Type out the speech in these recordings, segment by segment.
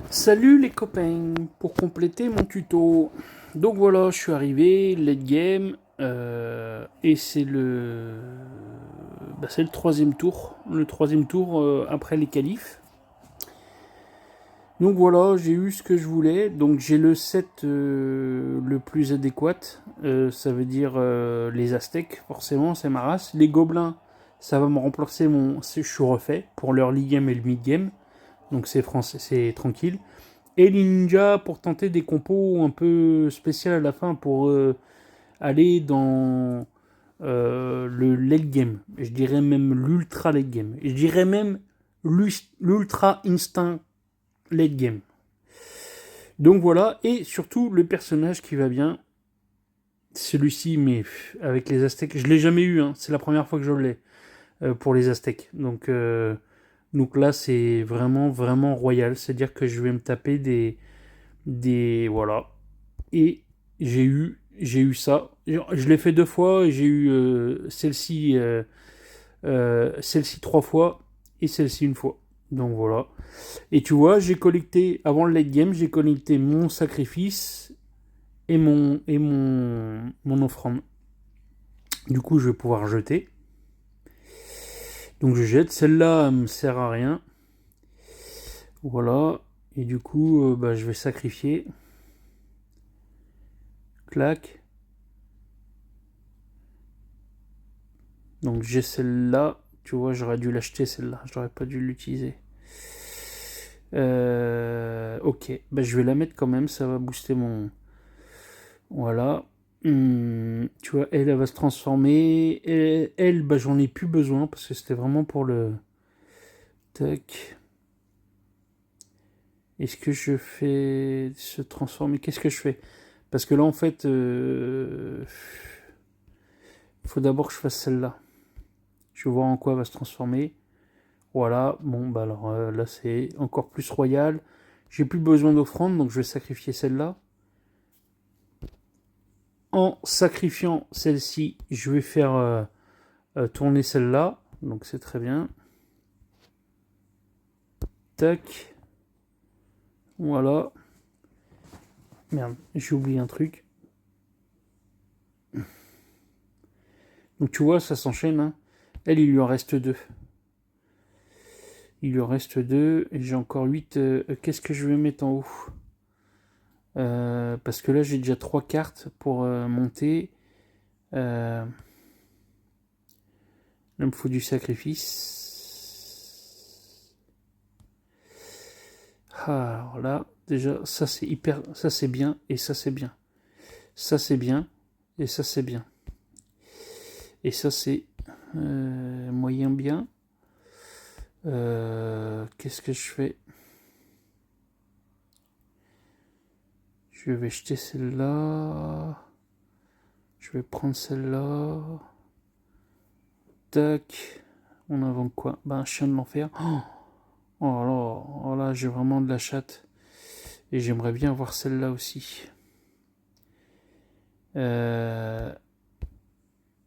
Salut les copains, pour compléter mon tuto. Donc voilà, je suis arrivé, late game, et c'est le troisième tour. Le troisième tour après les qualifs. Donc voilà, j'ai eu ce que je voulais. Donc j'ai le set le plus adéquat. Ça veut dire les Aztèques, forcément, c'est ma race. Les Gobelins, ça va me remplacer je suis refait pour leur league game et le mid game. Donc c'est français, c'est tranquille. Et les ninjas pour tenter des compos un peu spéciales à la fin pour aller dans le late game. Je dirais même l'ultra late game. Je dirais même l'ultra instinct late game. Donc voilà, et surtout le personnage qui va bien, celui-ci, mais avec les Aztèques, je l'ai jamais eu, hein. C'est la première fois que je l'ai pour les Aztèques. Donc là, c'est vraiment, vraiment royal. C'est-à-dire que je vais me taper voilà. Et j'ai eu ça. Je l'ai fait deux fois et j'ai eu celle-ci trois fois et celle-ci une fois. Donc voilà. Et tu vois, j'ai collecté, avant le late game, j'ai collecté mon sacrifice et mon offrande. Du coup, je vais pouvoir jeter. Donc je jette. Celle-là me sert à rien. Voilà. Et du coup, je vais sacrifier. Clac. Donc j'ai celle-là. Tu vois, j'aurais dû l'acheter celle-là. J'aurais pas dû l'utiliser. Ok, je vais la mettre quand même. Ça va booster mon. Voilà. Tu vois, elle va se transformer. Elle, j'en ai plus besoin parce que c'était vraiment pour le. Tac. Est-ce que je fais se transformer? Qu'est-ce que je fais? Parce que là, en fait, faut d'abord que je fasse celle-là. Je vais voir en quoi elle va se transformer. Voilà, bon, alors là, c'est encore plus royal. J'ai plus besoin d'offrande, donc je vais sacrifier celle-là. En sacrifiant celle-ci, je vais faire tourner celle-là. Donc c'est très bien. Tac. Voilà. Merde, j'ai oublié un truc. Donc tu vois, ça s'enchaîne, hein. Elle, il lui en reste deux. Il lui en reste deux. Et j'ai encore 8. Qu'est-ce que je vais mettre en haut? Parce que là, j'ai déjà 3 cartes pour monter. Là, il me faut du sacrifice. Alors là, déjà, ça c'est hyper. Ça c'est bien. Et ça c'est bien. Ça c'est bien. Et ça c'est bien. Et ça c'est moyen bien. Qu'est-ce que je fais? Je vais jeter celle-là. Je vais prendre celle-là. Tac. On invente quoi? Un chien de l'enfer. Oh là, j'ai vraiment de la chatte. Et j'aimerais bien avoir celle-là aussi.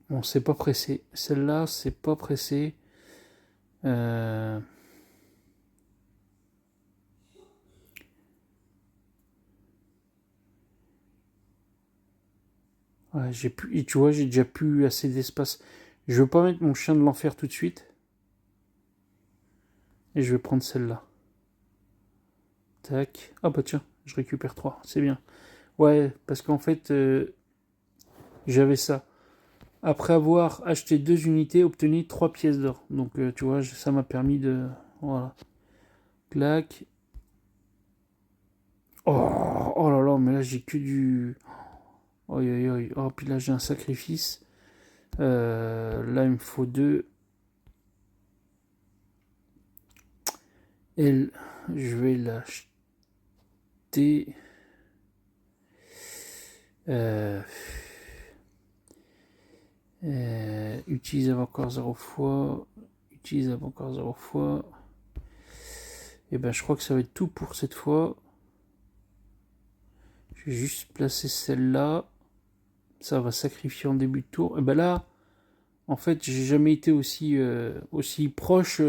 Bon, c'est pas pressé. Celle-là, c'est pas pressé. Euh, Ouais, j'ai plus, et tu vois, j'ai déjà plus assez d'espace. Je veux pas mettre mon chien de l'enfer tout de suite. Et je vais prendre celle-là. Tac. Ah bah tiens, je récupère 3. C'est bien. Ouais, parce qu'en fait, j'avais ça. Après avoir acheté 2 unités, obtenu 3 pièces d'or. Donc tu vois, ça m'a permis de. Voilà. Clac. Oh là là, mais là j'ai que du. Oh, oh, puis là j'ai un sacrifice. Là il me faut 2. Elle, je vais l'acheter. Euh, utilise encore 0 fois. Utilise encore 0 fois. Et je crois que ça va être tout pour cette fois. Je vais juste placer celle-là. Ça va sacrifier en début de tour. Et là, en fait, j'ai jamais été aussi proche,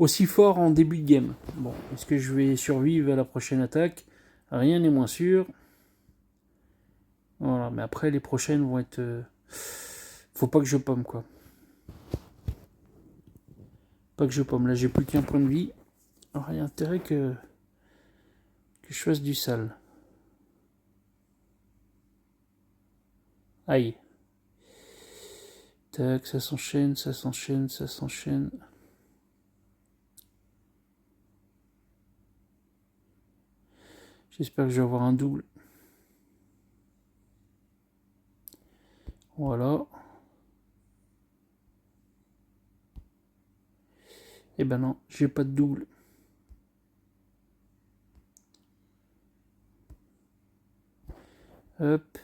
aussi fort en début de game. Bon, est-ce que je vais survivre à la prochaine attaque? Rien n'est moins sûr. Voilà, mais après les prochaines vont être... Faut pas que je pomme quoi. Pas que je pomme. Là j'ai plus qu'un point de vie. Alors il y a intérêt que je fasse du sale. Aïe. Tac, ça s'enchaîne, ça s'enchaîne, ça s'enchaîne. J'espère que je vais avoir un double. Voilà. Eh ben non, j'ai pas de double. Hop.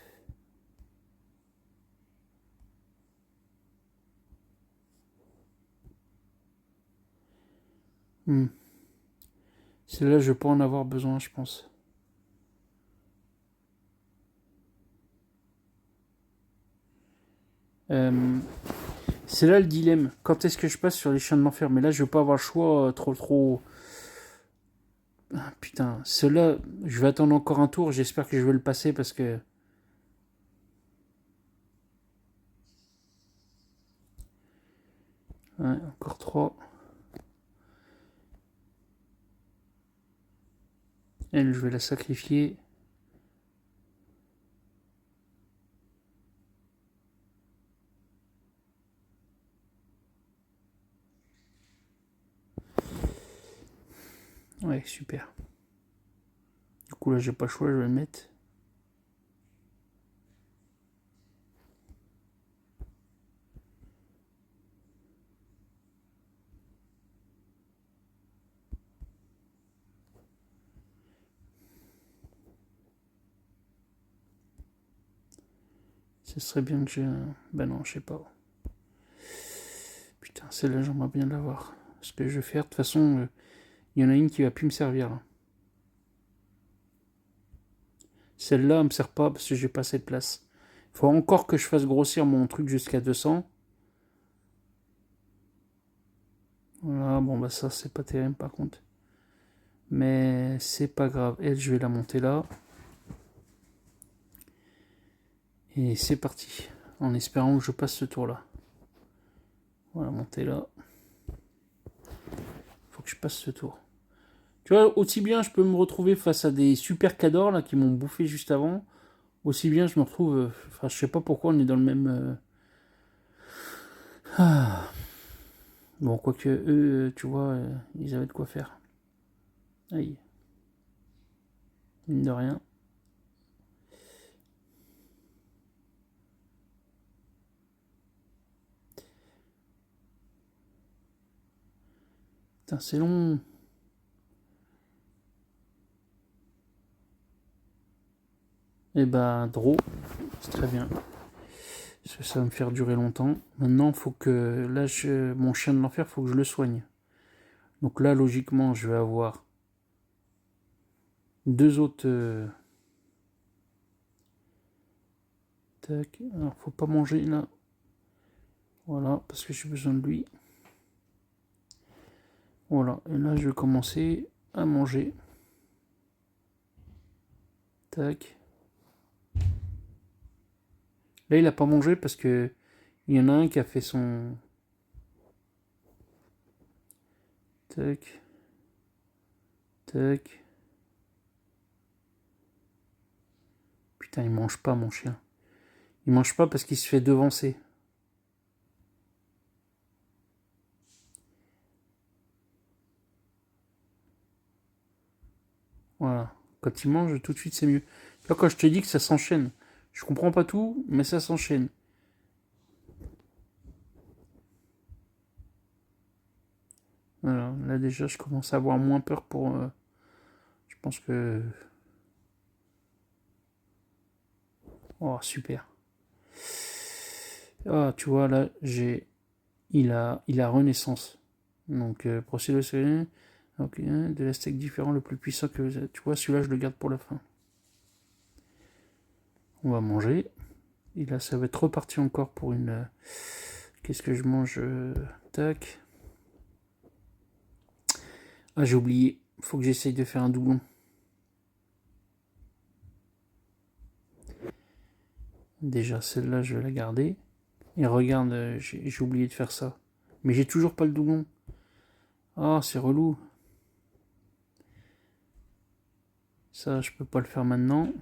Celle-là, je vais pas en avoir besoin, je pense. C'est là le dilemme. Quand est-ce que je passe sur les chiens de l'enfer? Mais là, je vais pas avoir le choix trop... Ah, putain, celle-là, je vais attendre encore un tour. J'espère que je vais le passer parce que... Ouais, encore 3. Elle, je vais la sacrifier. Ouais, super. Du coup, là, j'ai pas le choix, je vais le mettre. Ce serait bien que j'ai... Ben non, je sais pas. Putain, celle-là, j'aimerais bien l'avoir. Ce que je vais faire, de toute façon, il y en a une qui va plus me servir. Là. Celle-là, elle me sert pas parce que j'ai pas assez de place. Il faut encore que je fasse grossir mon truc jusqu'à 200. Voilà, bon bah ça c'est pas terrible par contre. Mais c'est pas grave. Elle, je vais la monter là. Et c'est parti. En espérant que je passe ce tour là. Voilà, monter là. Faut que je passe ce tour. Tu vois, aussi bien je peux me retrouver face à des super cadors là qui m'ont bouffé juste avant. Aussi bien je me retrouve... Enfin, je sais pas pourquoi on est dans le même... Ah. Bon, quoique eux, tu vois, ils avaient de quoi faire. Aïe. Mine de rien. Putain, c'est long. Et bah, draw. C'est très bien. Ça va me faire durer longtemps. Maintenant, faut que... Là, mon chien de l'enfer, faut que je le soigne. Donc là, logiquement, je vais avoir deux autres... Tac. Alors, faut pas manger là. Voilà, parce que j'ai besoin de lui. Voilà. Et là, je vais commencer à manger. Tac. Là, il a pas mangé parce que il y en a un qui a fait son... Tac. Tac. Putain, il mange pas, mon chien. Il mange pas parce qu'il se fait devancer. Voilà. Quand il mange, tout de suite, c'est mieux. Là, quand je te dis que ça s'enchaîne, je comprends pas tout, mais ça s'enchaîne. Voilà. Là, déjà, je commence à avoir moins peur pour... je pense que... Oh, super. Ah, tu vois, là, j'ai... Il a Renaissance. Donc, procédure ok, de la steak différent le plus puissant que vous avez. Tu vois, celui-là, je le garde pour la fin. On va manger. Et là, ça va être reparti encore pour une... Qu'est-ce que je mange Tac. Ah, j'ai oublié. Faut que j'essaye de faire un doublon. Déjà, celle-là, je vais la garder. Et regarde, j'ai oublié de faire ça. Mais j'ai toujours pas le doublon. Ah, c'est relou. Ça, je peux pas le faire maintenant.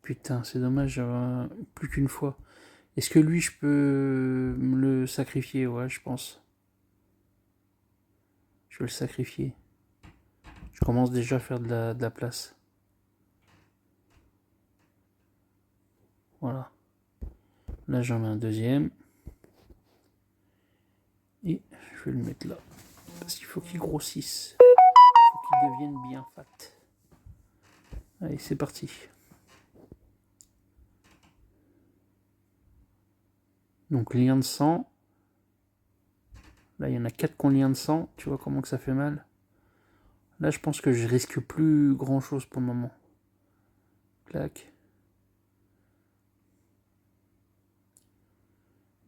Putain, c'est dommage, plus qu'une fois. Est-ce que lui, je peux me le sacrifier? Ouais, je pense. Je vais le sacrifier. Je commence déjà à faire de la place. Voilà. Là, j'en mets un deuxième. Et je vais le mettre là. Parce qu'il faut qu'il grossisse. Il faut qu'il devienne bien fat. Allez, c'est parti. Donc, lien de sang. Là, il y en a 4 qui ont lien de sang. Tu vois comment que ça fait mal? Là, je pense que je risque plus grand chose pour le moment. Clac.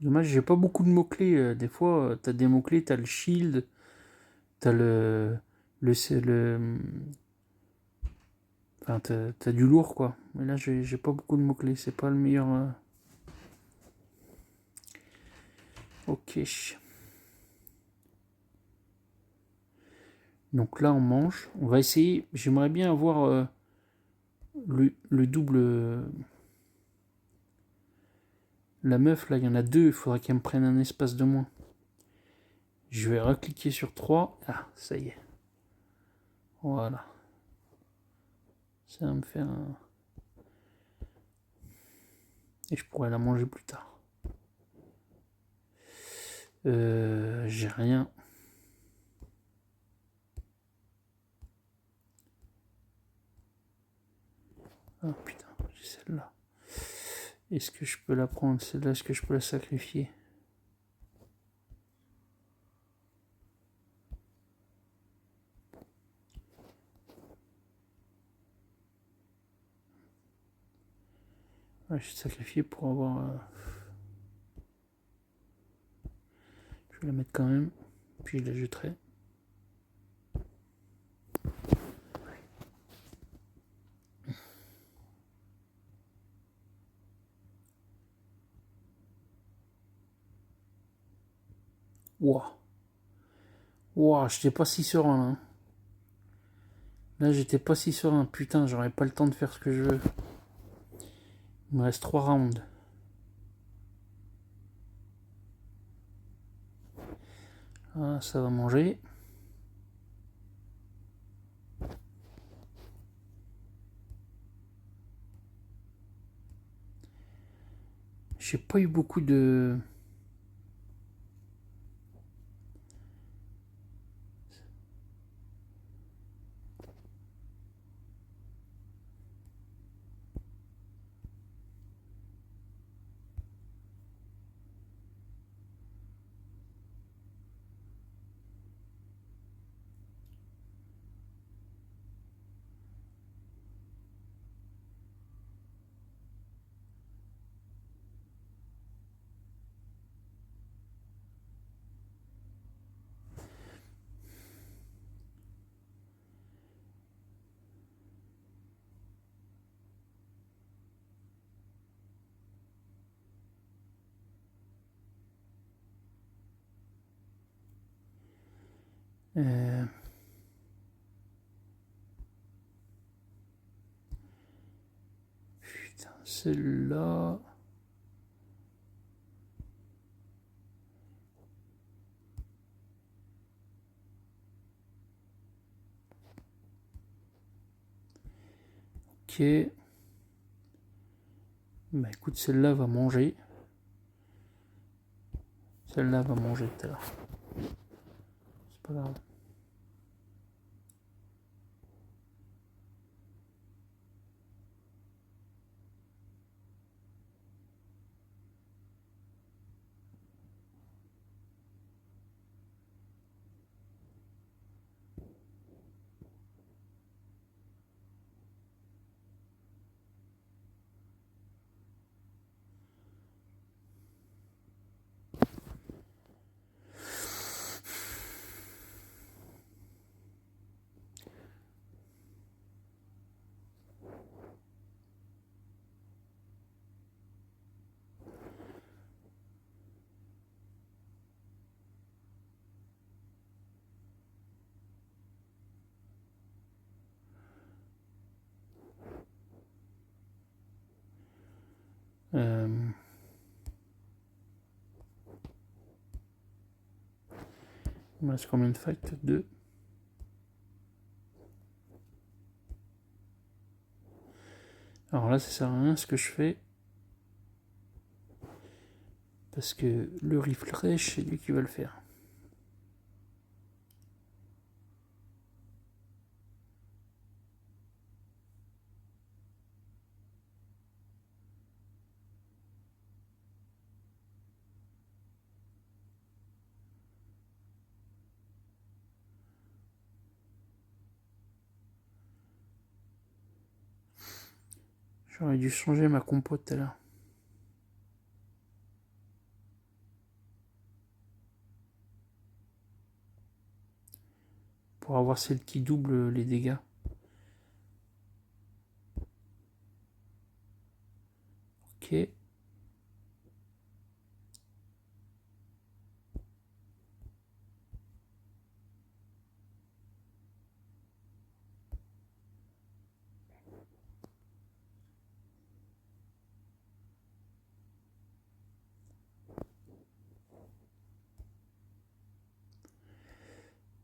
Dommage, j'ai pas beaucoup de mots-clés. Des fois, t'as des mots-clés, t'as le shield, t'as le. Enfin, t'as du lourd, quoi. Mais là, j'ai pas beaucoup de mots-clés. C'est pas le meilleur. Ok. Donc là, on mange. On va essayer. J'aimerais bien avoir le double. La meuf, là, il y en a deux. Il faudrait qu'elle me prenne un espace de moins. Je vais recliquer sur 3. Ah, ça y est. Voilà. Ça va me faire un. Et je pourrais la manger plus tard. J'ai rien. Ah putain, j'ai celle-là. Est-ce que je peux la prendre celle-là? Est-ce que je peux la sacrifier? Ouais, je vais sacrifier pour avoir. Je vais la mettre quand même. Puis je la jetterai. Ouah. Ouah, j'étais pas si serein là. Là, j'étais pas si serein. Putain, j'aurais pas le temps de faire ce que je veux. Il me reste 3 rounds. Ah, ça va manger. J'ai pas eu beaucoup de. Euh... Putain, celle-là. Ok. Bah écoute, celle-là va manger. Celle-là va manger tout à l'heure. C'est pas grave. Il me reste combien de fights? 2. Alors là, ça sert à rien ce que je fais. Parce que le refresh, c'est lui qui va le faire. J'aurais dû changer ma compo tout à l'heure. Pour avoir celle qui double les dégâts. Ok.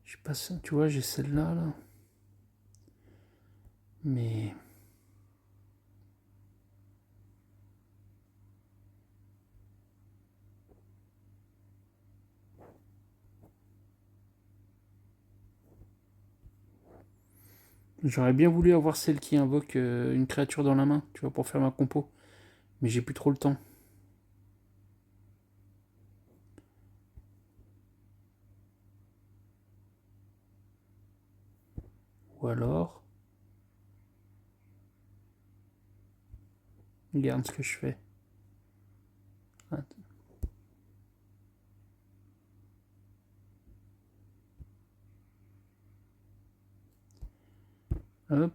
Je sais pas ça, tu vois, j'ai celle-là, là. Mais... J'aurais bien voulu avoir celle qui invoque une créature dans la main, tu vois, pour faire ma compo. Mais j'ai plus trop le temps. Ou alors... Regarde ce que je fais. Attends. Hop.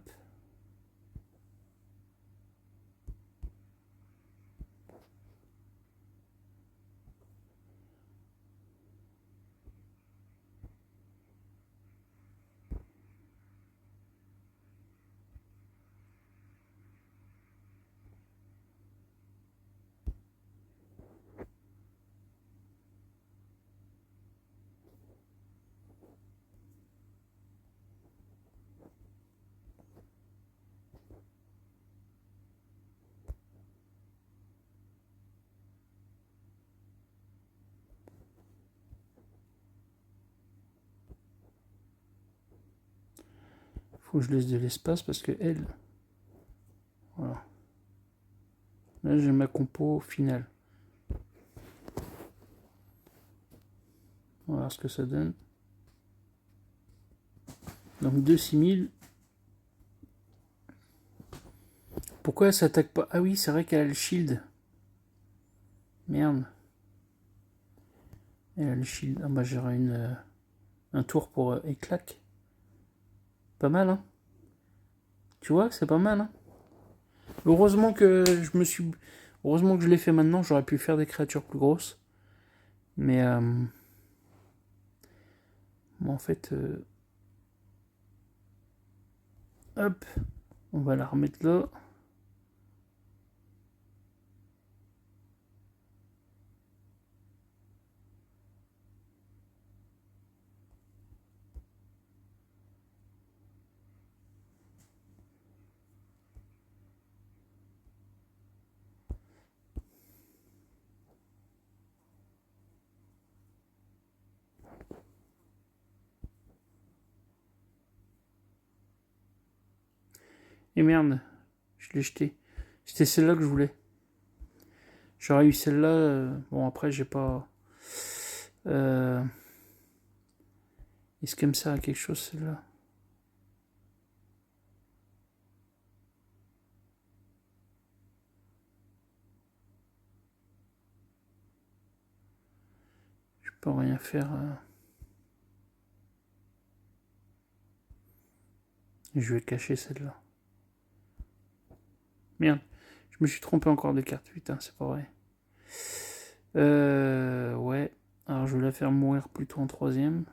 Faut que je laisse de l'espace parce que elle... Voilà. Là, j'ai ma compo finale. On va voir ce que ça donne. Donc 2 6000. Pourquoi elle s'attaque pas? Ah oui, c'est vrai qu'elle a le shield. Merde. Elle a le shield. Ah bah j'aurai un tour pour éclac. Pas mal, hein? Tu vois, c'est pas mal, hein? Heureusement que je me suis... Heureusement que je l'ai fait maintenant, j'aurais pu faire des créatures plus grosses. Mais... Bon, en fait... Hop. On va la remettre là. Et merde, je l'ai jeté. C'était celle-là que je voulais. J'aurais eu celle-là. Bon, après, j'ai pas... Est-ce qu'elle me sert à quelque chose, celle-là? Je peux rien faire. Je vais cacher celle-là. Merde. Je me suis trompé encore de carte. Putain, c'est pas vrai. Ouais. Alors, je vais la faire mourir plutôt en 3ème.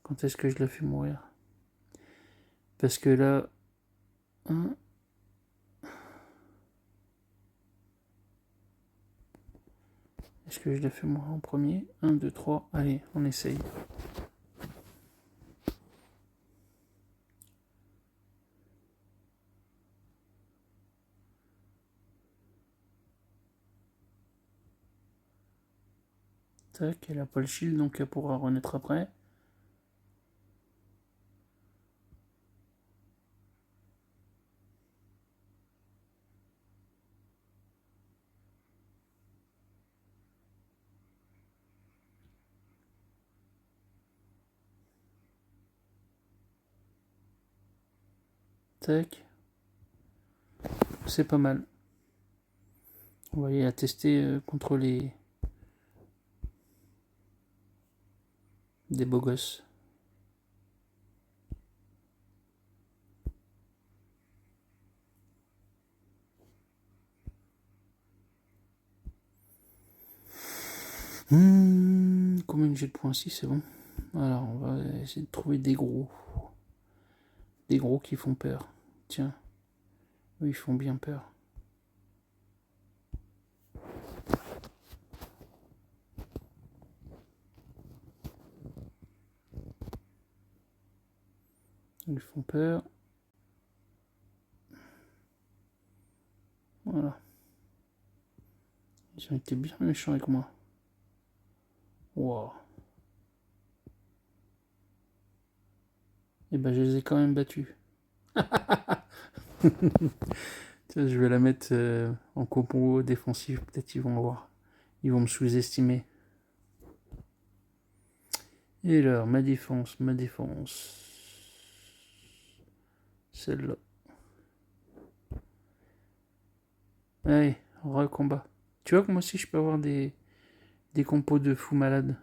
Quand est-ce que je la fais mourir? Parce que là... 1, Est-ce que je l'ai fait moi en premier? 1, 2, 3, allez, on essaye. Tac, elle a pas le shield, donc elle pourra renaître après. Tac. C'est pas mal. On va y la tester contre les... des beaux gosses. Combien j'ai de points? 6, c'est bon. Alors, on va essayer de trouver des gros. Des gros qui font peur. Tiens. Eux, ils font bien peur. Ils font peur. Voilà. Ils ont été bien méchants avec moi. Wow. Et ben, je les ai quand même battus. Tiens, je vais la mettre en compo défensif. Peut-être ils vont voir. Ils vont me sous-estimer. Et alors, ma défense. Celle-là. Allez, recombat. Tu vois que moi aussi je peux avoir des compos de fou malade.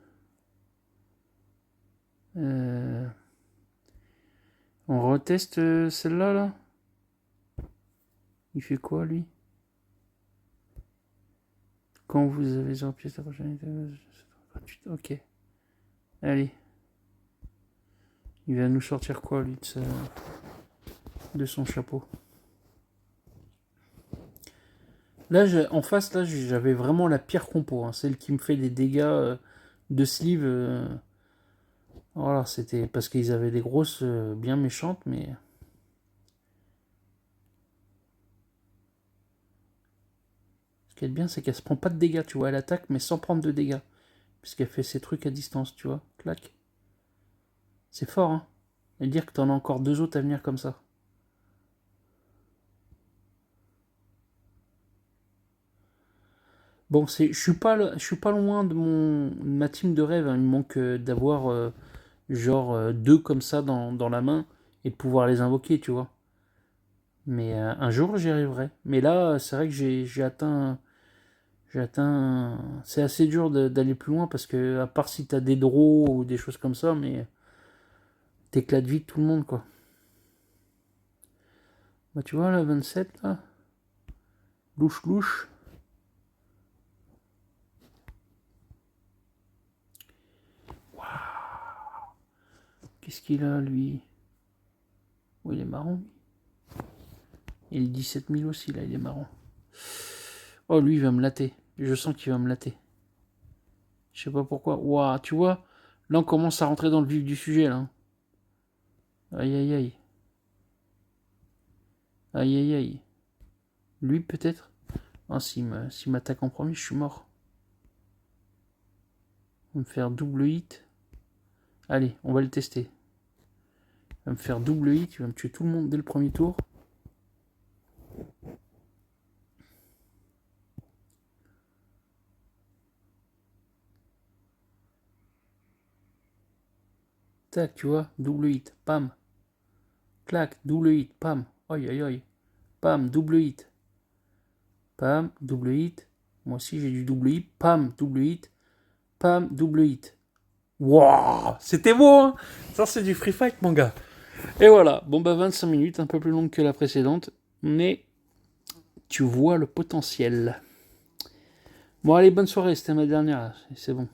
On reteste celle-là, là. Il fait quoi, lui? Quand vous avez 0 pièces, la prochaine... Ok. Allez. Il va nous sortir quoi, lui, de son chapeau? Là, en face, là, j'avais vraiment la pire compo. Hein, celle qui me fait des dégâts de sleeve. Voilà, c'était parce qu'ils avaient des grosses bien méchantes, mais... Ce qui est bien, c'est qu'elle se prend pas de dégâts, tu vois. Elle attaque, mais sans prendre de dégâts. Puisqu'elle fait ses trucs à distance, tu vois. Clac. C'est fort, hein. Et dire que t'en as encore 2 autres à venir comme ça. Bon, je suis pas loin de ma team de rêve. Hein. Il me manque d'avoir genre 2 comme ça dans la main et de pouvoir les invoquer, tu vois. Mais un jour, j'y arriverai. Mais là, c'est vrai que j'ai atteint... C'est assez dur d'aller plus loin parce que, à part si t'as des draws ou des choses comme ça, mais t'éclates vite tout le monde, quoi. Bah, tu vois, là, 27, là. Louche, louche. Waouh. Qu'est-ce qu'il a, lui? Oh, il est marrant. Il est 17 000 aussi, là, il est marrant. Oh, lui, il va me latter. Je sens qu'il va me latter. Je sais pas pourquoi. Waouh, tu vois, là, on commence à rentrer dans le vif du sujet, là. Aïe, aïe, aïe. Aïe, aïe, aïe. Lui, peut-être. Ah, s'il m'attaque en premier, je suis mort. Il va me faire double hit. Allez, on va le tester. Il va me faire double hit, il va me tuer tout le monde dès le premier tour. Tac, tu vois, double hit, pam. Clac, double hit, pam. Aïe, aïe, aïe. Pam, double hit. Pam, double hit. Moi aussi, j'ai du double hit. Pam, double hit. Pam, double hit. Waouh, c'était beau, hein. Ça, c'est du free fight, mon gars. Et voilà, bon bah 25 minutes, un peu plus longue que la précédente, mais tu vois le potentiel. Bon allez, bonne soirée, c'était ma dernière, c'est bon.